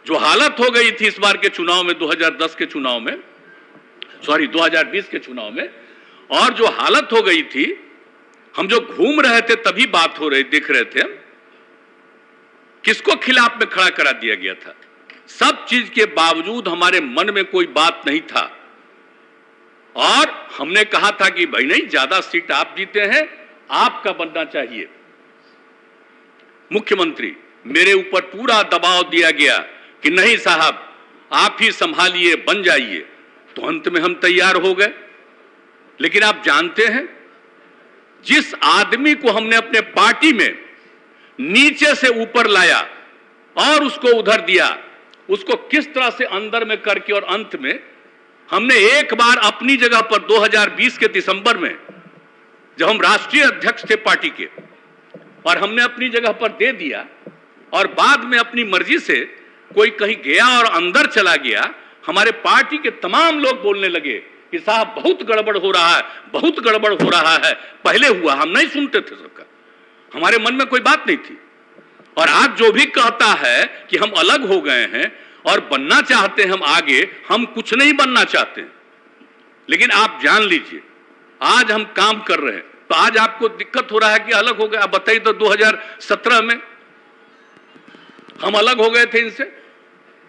जो हालत हो गई थी इस बार के चुनाव में, 2010 के चुनाव में, 2020 के चुनाव में, और जो हालत हो गई थी, हम जो घूम रहे थे तभी बात हो रही, देख रहे थे, किसको खिलाफ में खड़ा करा दिया गया था। सब चीज के बावजूद हमारे मन में कोई बात नहीं था और हमने कहा था कि भाई नहीं, ज्यादा सीट आप जीते हैं, आपका बनना चाहिए मुख्यमंत्री। मेरे ऊपर पूरा दबाव दिया गया कि नहीं साहब आप ही संभालिए, बन जाइए। तो अंत में हम तैयार हो गए। लेकिन आप जानते हैं, जिस आदमी को हमने अपने पार्टी में नीचे से ऊपर लाया और उसको उधर दिया, उसको किस तरह से अंदर में करके और अंत में हमने एक बार अपनी जगह पर 2020 के दिसंबर में, जब हम राष्ट्रीय अध्यक्ष थे पार्टी के, और हमने अपनी जगह पर दे दिया और बाद में अपनी मर्जी से कोई कहीं गया और अंदर चला गया, हमारे पार्टी के तमाम लोग बोलने लगे कि साहब बहुत गड़बड़ हो रहा है, बहुत गड़बड़ हो रहा है। पहले हुआ, हम नहीं सुनते थे सबका, हमारे मन में कोई बात नहीं थी। और आज जो भी कहता है कि हम अलग हो गए हैं और बनना चाहते हैं हम आगे, हम कुछ नहीं बनना चाहते। लेकिन आप जान लीजिए, आज हम काम कर रहे हैं। तो आज आपको दिक्कत हो रहा है कि अलग हो गए। आप बताइए तो 2017 में हम अलग हो गए थे इनसे।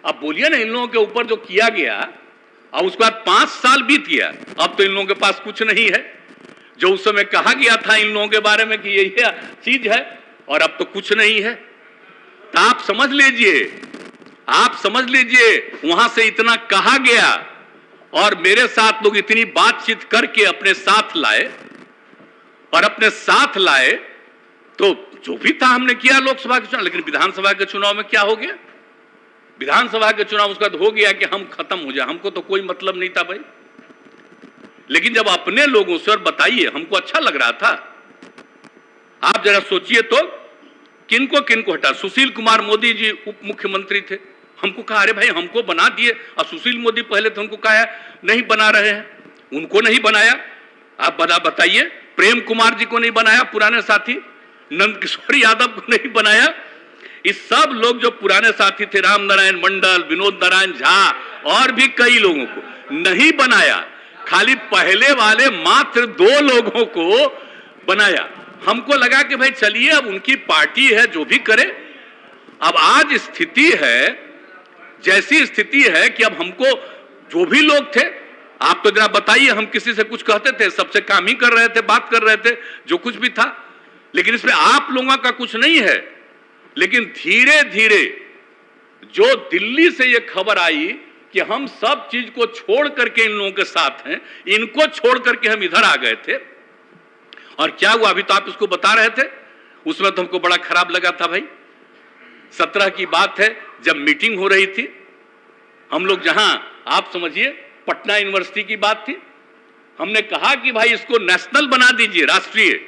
अब बोलिए ना, इन लोगों के ऊपर जो किया गया, अब उसके बाद 5 साल बीत गया, अब तो इन लोगों के पास कुछ नहीं है। जो उस समय कहा गया था इन लोगों के बारे में कि यही चीज है, और अब तो कुछ नहीं है। तो आप समझ लीजिए, आप समझ लीजिए, वहां से इतना कहा गया और मेरे साथ लोग इतनी बातचीत करके अपने साथ लाए, और अपने साथ लाए तो जो भी था हमने किया लोकसभा के चुनाव। लेकिन विधानसभा के चुनाव में क्या हो गया? विधानसभा के चुनाव उसका हो गया कि हम खत्म हो जाए, हमको तो कोई मतलब नहीं था भाई। लेकिन जब अपने लोगों से, और बताइए, हमको अच्छा लग रहा था। आप जरा सोचिए तो, किनको किनको हटा। सुशील कुमार मोदी जी उप मुख्यमंत्री थे, हमको कहा अरे भाई हमको बना दिए, और सुशील मोदी पहले थे, उनको कहा नहीं बना रहे हैं, उनको नहीं बनाया। आप बताइए, प्रेम कुमार जी को नहीं बनाया, पुराने साथी, नंद किशोर यादव को नहीं बनाया। इस सब लोग जो पुराने साथी थे, राम नारायण मंडल, विनोद नारायण झा और भी कई लोगों को नहीं बनाया, खाली पहले वाले मात्र 2 लोगों को बनाया। हमको लगा कि भाई चलिए, अब उनकी पार्टी है, जो भी करे। अब आज स्थिति है, जैसी स्थिति है कि अब हमको जो भी लोग थे, आप तो जरा बताइए, हम किसी से कुछ कहते थे, सबसे काम ही कर रहे थे, बात कर रहे थे, जो कुछ भी था। लेकिन इसमें आप लोगों का कुछ नहीं है। लेकिन धीरे धीरे जो दिल्ली से यह खबर आई कि हम सब चीज को छोड़ करके इन लोगों के साथ हैं, इनको छोड़ करके हम इधर आ गए थे। और क्या हुआ, अभी तो आप इसको बता रहे थे, उसमें तो हमको बड़ा खराब लगा था भाई। 17 की बात है, जब मीटिंग हो रही थी, हम लोग जहां, आप समझिए, पटना यूनिवर्सिटी की बात थी, हमने कहा कि भाई इसको नेशनल बना दीजिए, राष्ट्रीय।